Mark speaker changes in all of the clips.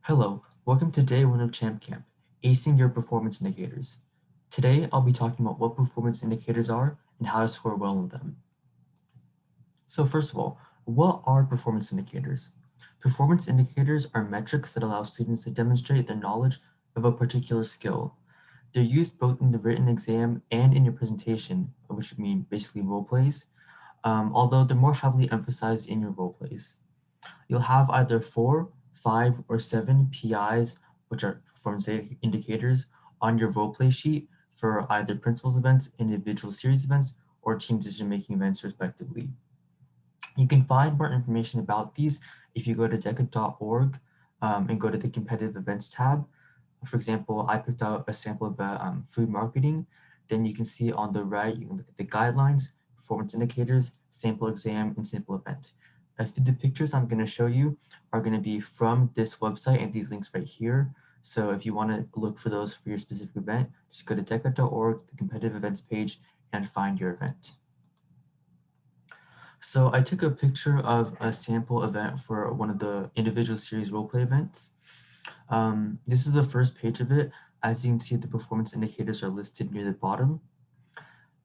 Speaker 1: Hello, welcome to day one of Champ Camp, Acing Your Performance Indicators. Today, I'll be talking about what performance indicators are and how to score well on them. So first of all, what are performance indicators? Performance indicators are metrics that allow students to demonstrate their knowledge of a particular skill. They're used both in the written exam and in your presentation, which would mean basically role plays, although they're more heavily emphasized in your role plays. You'll have either 4, 5, or 7 PIs, which are performance indicators, on your roleplay sheet for either principals events, individual series events, or team decision-making events, respectively. You can find more information about these if you go to DECA.org and go to the competitive events tab. For example, I picked out a sample of food marketing. Then you can see on the right, you can look at the guidelines, performance indicators, sample exam, and sample event. The pictures I'm going to show you are going to be from this website and these links right here. So if you want to look for those for your specific event, just go to DECA.org, the competitive events page, and find your event. So I took a picture of a sample event for one of the individual series roleplay events. This is the first page of it. As you can see, the performance indicators are listed near the bottom.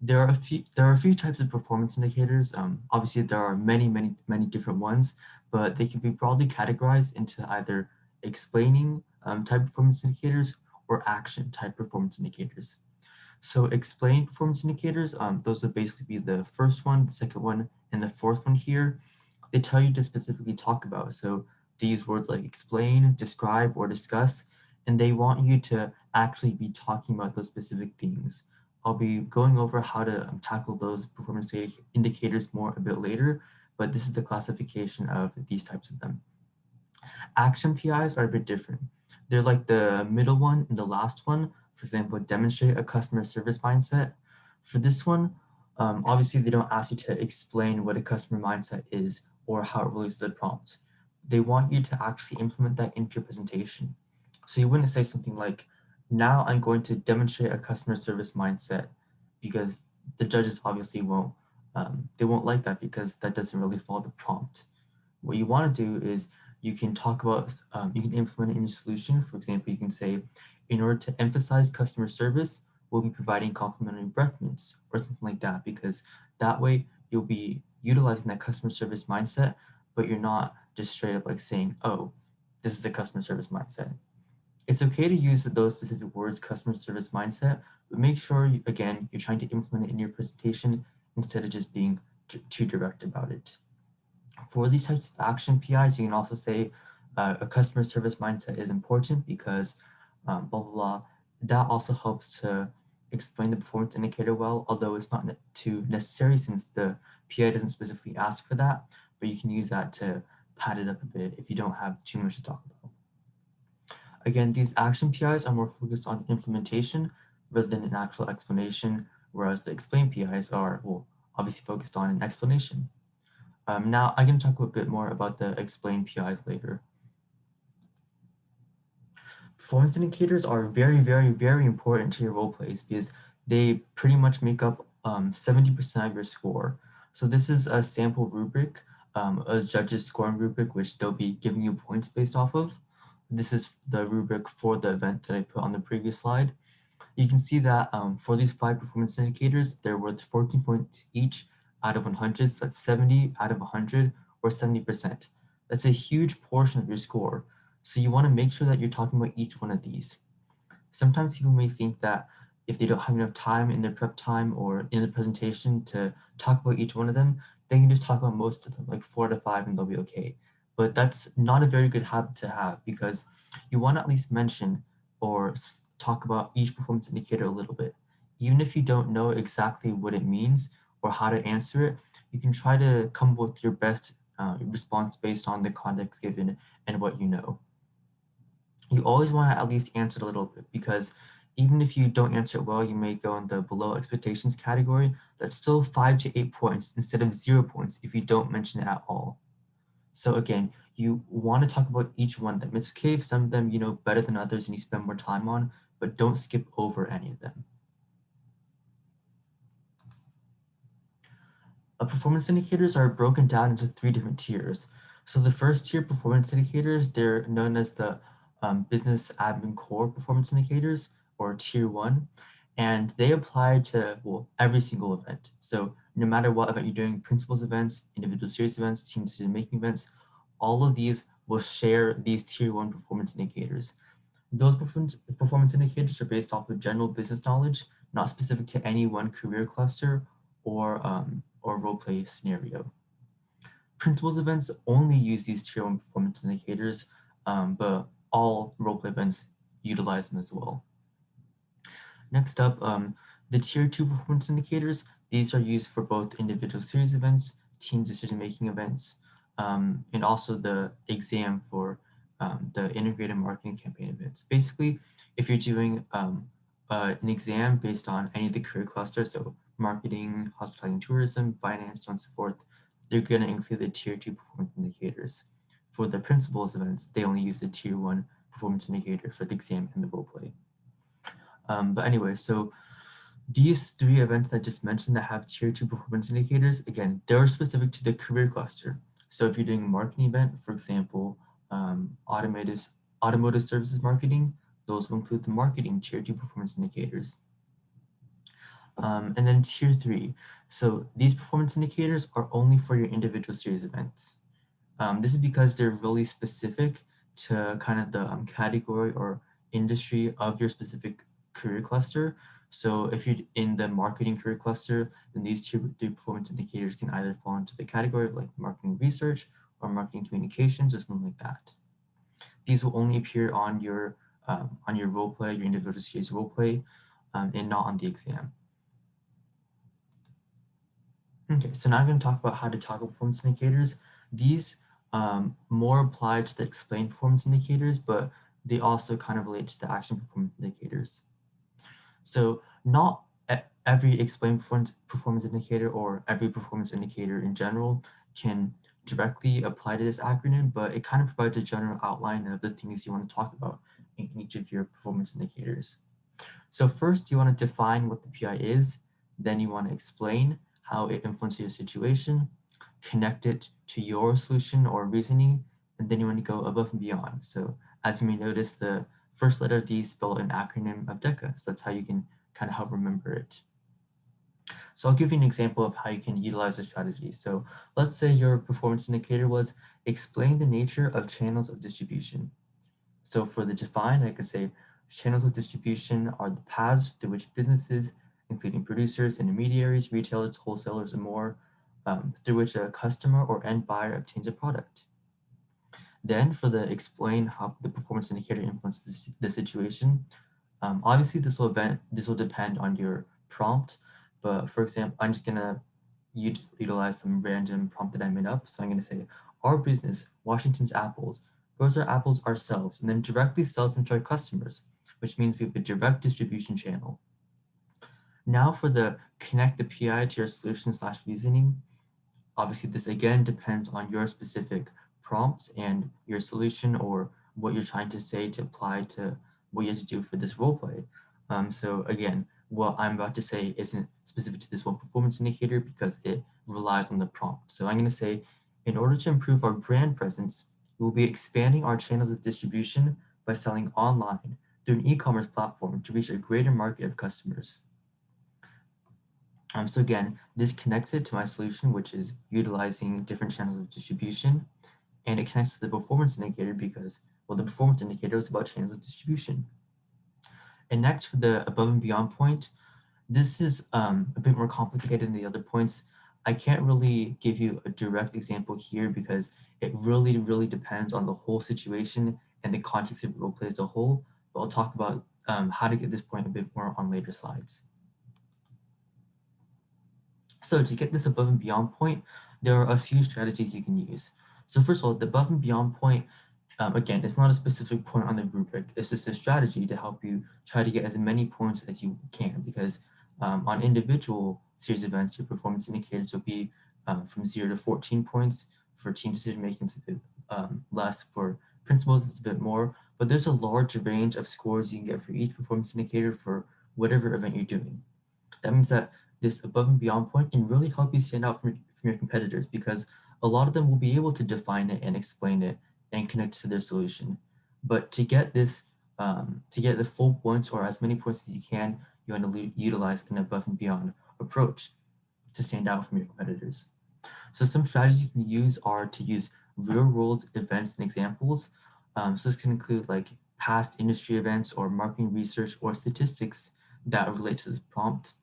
Speaker 1: There are a few types of performance indicators. Obviously, there are many different ones, but they can be broadly categorized into either explaining type performance indicators or action type performance indicators. So explain performance indicators, those would basically be the first one, the second one, and the fourth one here. They tell you to specifically talk about. So they use words like explain, describe, or discuss, and they want you to actually be talking about those specific things. I'll be going over how to tackle those performance indicators more a bit later, but this is the classification of these types of them. Action PIs are a bit different. They're like the middle one and the last one. For example, demonstrate a customer service mindset. For this one, obviously they don't ask you to explain what a customer mindset is or how it relates to the prompt. They want you to actually implement that into your presentation. So you wouldn't say something like, now I'm going to demonstrate a customer service mindset, because the judges obviously they won't like that because that doesn't really follow the prompt. What you want to do is you can talk about, you can implement it in your solution. For example, you can say, in order to emphasize customer service, we'll be providing complimentary breath mints or something like that, because that way you'll be utilizing that customer service mindset, but you're not just straight up like saying, oh, this is the customer service mindset. It's okay to use those specific words, customer service mindset, but make sure, again, you're trying to implement it in your presentation instead of just being too direct about it. For these types of action PIs, you can also say a customer service mindset is important because blah, blah, blah. That also helps to explain the performance indicator well, although it's not too necessary since the PI doesn't specifically ask for that, but you can use that to pad it up a bit if you don't have too much to talk about. Again, these action PIs are more focused on implementation rather than an actual explanation, whereas the explain PIs are, well, obviously focused on an explanation. Now I'm going to talk a bit more about the explain PIs later. Performance indicators are very important to your role plays because they pretty much make up 70% of your score. So this is a sample rubric, a judge's scoring rubric, which they'll be giving you points based off of. This is the rubric for the event that I put on the previous slide. You can see that for these 5 performance indicators, they're worth 14 points each out of 100, so that's 70 out of 100 or 70%. That's a huge portion of your score. So you want to make sure that you're talking about each one of these. Sometimes people may think that if they don't have enough time in their prep time or in the presentation to talk about each one of them, they can just talk about most of them, like 4 to 5, and they'll be okay. But that's not a very good habit to have, because you want to at least mention or talk about each performance indicator a little bit. Even if you don't know exactly what it means or how to answer it, you can try to come up with your best response based on the context given and what you know. You always want to at least answer it a little bit, because even if you don't answer it well, you may go in the below expectations category. That's still 5 to 8 points instead of 0 points if you don't mention it at all. So again, you want to talk about each one of them. It's okay if some of them you know better than others and you spend more time on, but don't skip over any of them. Performance indicators are broken down into 3 different tiers. So the first tier performance indicators, they're known as the business admin core performance indicators, or tier 1, and they apply to, well, every single event. So no matter what event you're doing, principals events, individual series events, team decision making events, all of these will share these tier 1 performance indicators. Those performance indicators are based off of general business knowledge, not specific to any one career cluster or role play scenario. Principals events only use these tier 1 performance indicators, but all roleplay events utilize them as well. Next up, the tier 2 performance indicators. These are used for both individual series events, team decision-making events, and also the exam for the integrated marketing campaign events. Basically, if you're doing an exam based on any of the career clusters, so marketing, hospitality and tourism, finance, so on and so forth, they're going to include the tier 2 performance indicators. For the principals events, they only use the tier 1 performance indicator for the exam and the role play. But anyway, so these 3 events that I just mentioned that have tier 2 performance indicators, again, they're specific to the career cluster. So if you're doing a marketing event, for example, automotive services marketing, those will include the marketing tier 2 performance indicators. And then tier 3. So these performance indicators are only for your individual series events. This is because they're really specific to kind of the category or industry of your specific career cluster. So if you're in the marketing career cluster, then these 3 performance indicators can either fall into the category of like marketing research or marketing communications or something like that. These will only appear on your role play, your individual series role play, and not on the exam. Okay, so now I'm going to talk about how to toggle performance indicators. These more apply to the explain performance indicators, but they also kind of relate to the action performance indicators. So not every explain performance indicator or every performance indicator in general can directly apply to this acronym, but it kind of provides a general outline of the things you want to talk about in each of your performance indicators. So first, you want to define what the PI is, then you want to explain how it influences your situation, connect it to your solution or reasoning, and then you want to go above and beyond. So as you may notice, the first letter of these spell an acronym of DECA, so that's how you can kind of help remember it. So I'll give you an example of how you can utilize the strategy. So let's say your performance indicator was explain the nature of channels of distribution. So for the define, I could say channels of distribution are the paths through which businesses, including producers, intermediaries, retailers, wholesalers, and more, through which a customer or end buyer obtains a product. Then for the explain how the performance indicator influences the situation, obviously this will depend on your prompt, but for example, I'm just gonna utilize some random prompt that I made up. So I'm gonna say, our business, Washington's Apples, grows our apples ourselves and then directly sells them to our customers, which means we have a direct distribution channel. Now for the connect the PI to your solution / reasoning, obviously this again depends on your specific prompts and your solution or what you're trying to say to apply to what you have to do for this role play. So again, what I'm about to say isn't specific to this one performance indicator because it relies on the prompt. So I'm going to say, in order to improve our brand presence, we will be expanding our channels of distribution by selling online through an e-commerce platform to reach a greater market of customers. So again, this connects it to my solution, which is utilizing different channels of distribution, and it connects to the performance indicator because, well, the performance indicator is about channels of distribution. And next, for the above and beyond point, this is a bit more complicated than the other points. I can't really give you a direct example here because it really depends on the whole situation and the context of role play as a whole, but I'll talk about how to get this point a bit more on later slides. So to get this above and beyond point, there are a few strategies you can use. So first of all, the above and beyond point, again, it's not a specific point on the rubric. It's just a strategy to help you try to get as many points as you can because on individual series events, your performance indicators will be from 0 to 14 points. For team decision making, it's a bit less. For principals, it's a bit more. But there's a large range of scores you can get for each performance indicator for whatever event you're doing. That means that this above and beyond point can really help you stand out from your competitors because a lot of them will be able to define it and explain it and connect to their solution. But to get this, to get the full points or as many points as you can, you want to utilize an above and beyond approach to stand out from your competitors. So some strategies you can use are to use real world events and examples. So this can include like past industry events or marketing research or statistics that relate to this prompt.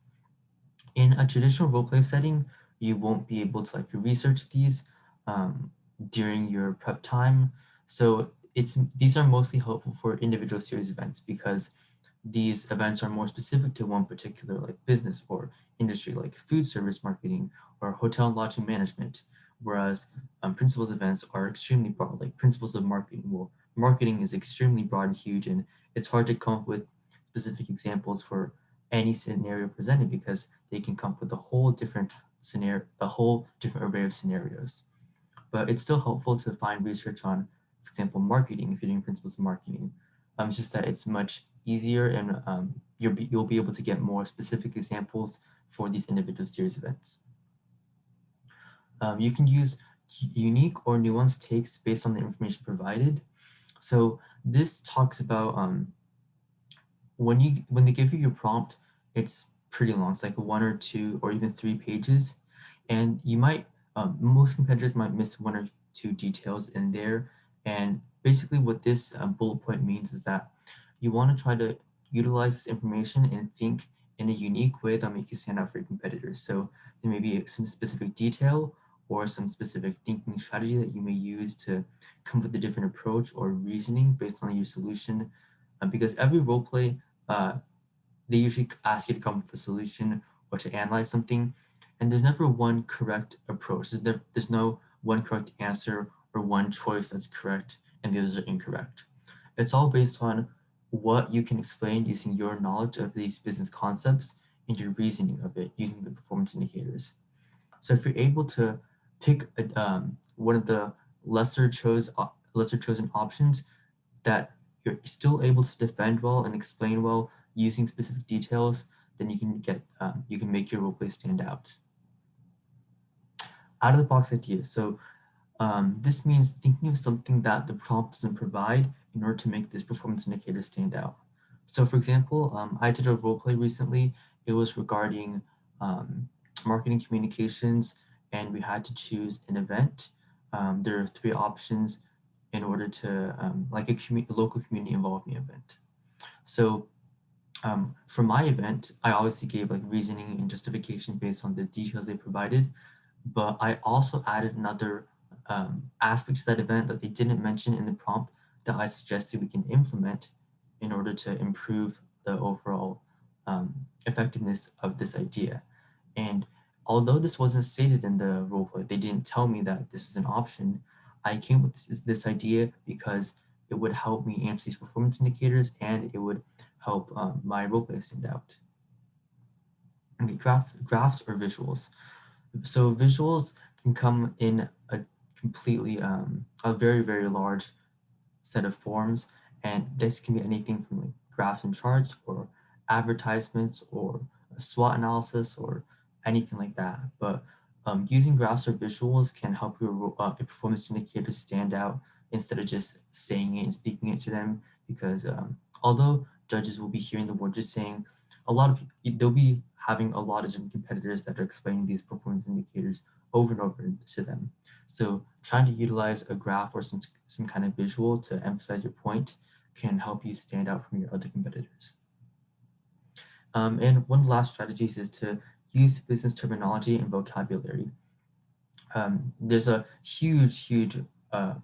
Speaker 1: In a traditional roleplay setting, you won't be able to like research these um, during your prep time. So these are mostly helpful for individual series events because these events are more specific to one particular like business or industry, like food service marketing or hotel and lodging management. Whereas principles events are extremely broad, like principles of marketing. Well, marketing is extremely broad and huge, and it's hard to come up with specific examples for any scenario presented because they can come up with a whole different scenario, a whole different array of scenarios. But it's still helpful to find research on, for example, marketing if you're doing principles of marketing. It's just that it's much easier and you'll be able to get more specific examples for these individual series events. You can use unique or nuanced takes based on the information provided. So this talks about when they give you your prompt, it's pretty long. It's like 1 or 2 or even 3 pages, and you might most competitors might miss 1 or 2 details in there. And basically, what this bullet point means is that you want to try to utilize this information and think in a unique way that make you stand out for your competitors. So there may be some specific detail or some specific thinking strategy that you may use to come up with a different approach or reasoning based on your solution. Because every role play uh, they usually ask you to come up with a solution or to analyze something, and there's never one correct approach. There's no one correct answer or one choice that's correct and the others are incorrect. It's all based on what you can explain using your knowledge of these business concepts and your reasoning of it using the performance indicators. So if you're able to pick one of the lesser chosen options that you're still able to defend well and explain well using specific details, then you can make your roleplay stand out. Out of the box ideas. So this means thinking of something that the prompt doesn't provide in order to make this performance indicator stand out. So for example, I did a roleplay recently. It was regarding marketing communications, and we had to choose an event. There are 3 options in order to like a local community involvement event. So for my event, I obviously gave like reasoning and justification based on the details they provided, but I also added another aspect to that event that they didn't mention in the prompt that I suggested we can implement in order to improve the overall effectiveness of this idea. And although this wasn't stated in the roleplay, they didn't tell me that this is an option. I came up with this idea because it would help me answer these performance indicators and it would help my roleplay stand out. Okay, graphs or visuals. So visuals can come in a very, very large set of forms, and this can be anything from like graphs and charts or advertisements or a SWOT analysis or anything like that. But using graphs or visuals can help your performance indicators stand out instead of just saying it and speaking it to them. Because although judges will be hearing the word just saying, a lot of people, they'll be having a lot of different competitors that are explaining these performance indicators over and over to them. So trying to utilize a graph or some kind of visual to emphasize your point can help you stand out from your other competitors. And one of the last strategies is to use business terminology and vocabulary. There's a huge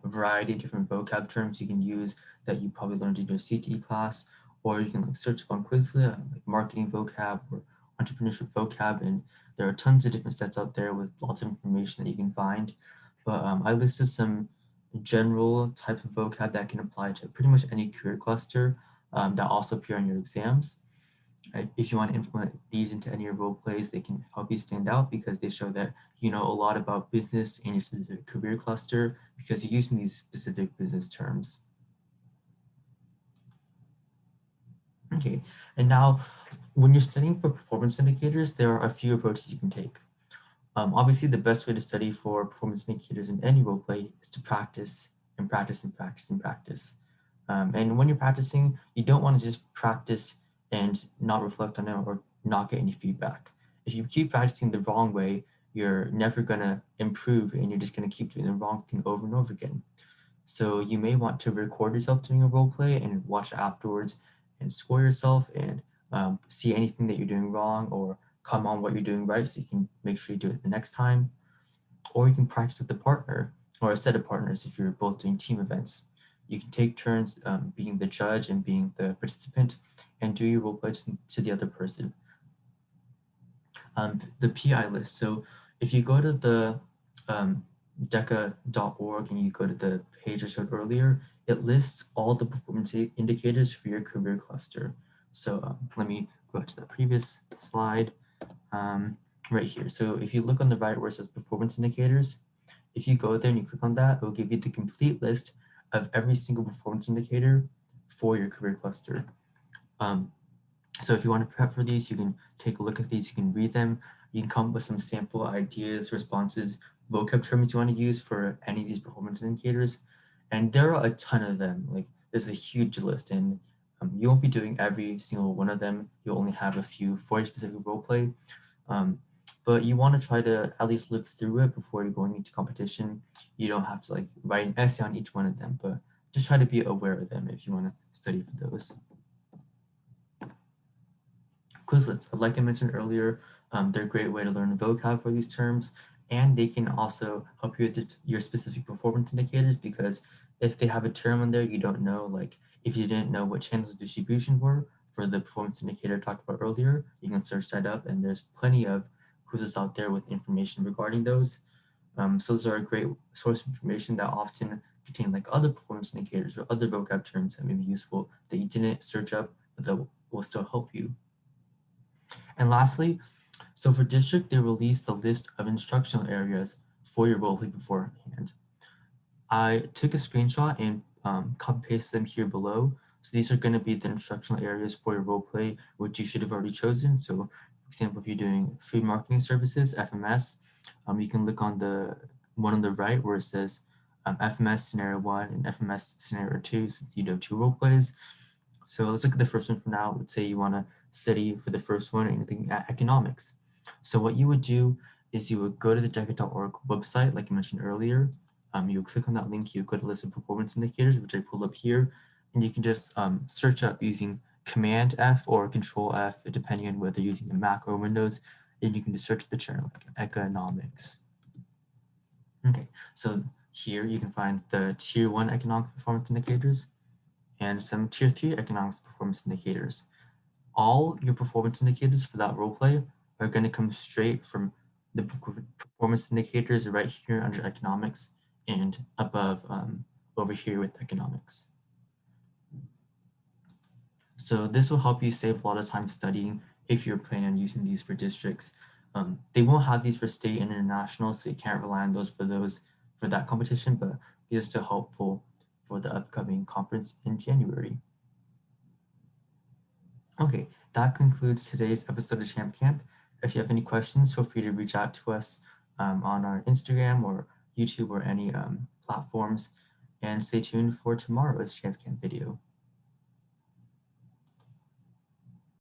Speaker 1: variety of different vocab terms you can use that you probably learned in your CTE class, or you can like search up on Quizlet, like marketing vocab or entrepreneurship vocab, and there are tons of different sets out there with lots of information that you can find. But I listed some general type of vocab that can apply to pretty much any career cluster that also appear on your exams. If you want to implement these into any of your role plays, they can help you stand out because they show that you know a lot about business in your specific career cluster because you're using these specific business terms. Okay, and now when you're studying for performance indicators, there are a few approaches you can take. Obviously, the best way to study for performance indicators in any role play is to practice and practice and practice and practice. And when you're practicing, you don't want to just practice and not reflect on it or not get any feedback. If you keep practicing the wrong way, you're never going to improve and you're just going to keep doing the wrong thing over and over again. So you may want to record yourself doing a role play and watch it afterwards and score yourself and see anything that you're doing wrong or comment on what you're doing right so you can make sure you do it the next time. Or you can practice with a partner or a set of partners if you're both doing team events. You can take turns being the judge and being the participant and do your role play to the other person. The PI list. So if you go to the DECA.org and you go to the page I showed earlier, it lists all the performance indicators for your career cluster. So let me go to the previous slide right here. So if you look on the right where it says performance indicators, if you go there and you click on that, it will give you the complete list of every single performance indicator for your career cluster. So if you want to prep for these, you can take a look at these, you can read them, you can come up with some sample ideas, responses, vocab terms you want to use for any of these performance indicators. And there are a ton of them, like there's a huge list and you won't be doing every single one of them. You'll only have a few for a specific role play. But you want to try to at least look through it before you're going into competition. You don't have to like write an essay on each one of them, but just try to be aware of them if you want to study for those. Quizlets, like I mentioned earlier, they're a great way to learn vocab for these terms, and they can also help you with your specific performance indicators because if they have a term in there you don't know, like if you didn't know what channels of distribution were for the performance indicator I talked about earlier, you can search that up and there's plenty of quizzes out there with information regarding those. So those are a great source of information that often contain like other performance indicators or other vocab terms that may be useful that you didn't search up, but that will still help you. And lastly, so for district, they released the list of instructional areas for your role play beforehand. I took a screenshot and copy pasted them here below. So these are going to be the instructional areas for your role play, which you should have already chosen. So for example, if you're doing food marketing services, FMS, you can look on the one on the right where it says FMS scenario 1 and FMS scenario 2, since you know 2 role plays. So let's look at the first one for now. Let's say you want to study for the first one anything at economics. So what you would do is you would go to the DECA.org website, like I mentioned earlier. You would click on that link, you go to list of performance indicators, which I pulled up here, and you can just search up using Command F or Control F, depending on whether you're using a Mac or Windows, and you can just search the term like economics. Okay, so here you can find the Tier 1 economics performance indicators and some Tier 3 economics performance indicators. All your performance indicators for that role play are going to come straight from the performance indicators right here under economics and above over here with economics. So this will help you save a lot of time studying if you're planning on using these for districts. They won't have these for state and international, so you can't rely on those for that competition, but these are still helpful for the upcoming conference in January. Okay, that concludes today's episode of Champ Camp. If you have any questions, feel free to reach out to us on our Instagram or YouTube or any platforms, and stay tuned for tomorrow's Champ Camp video.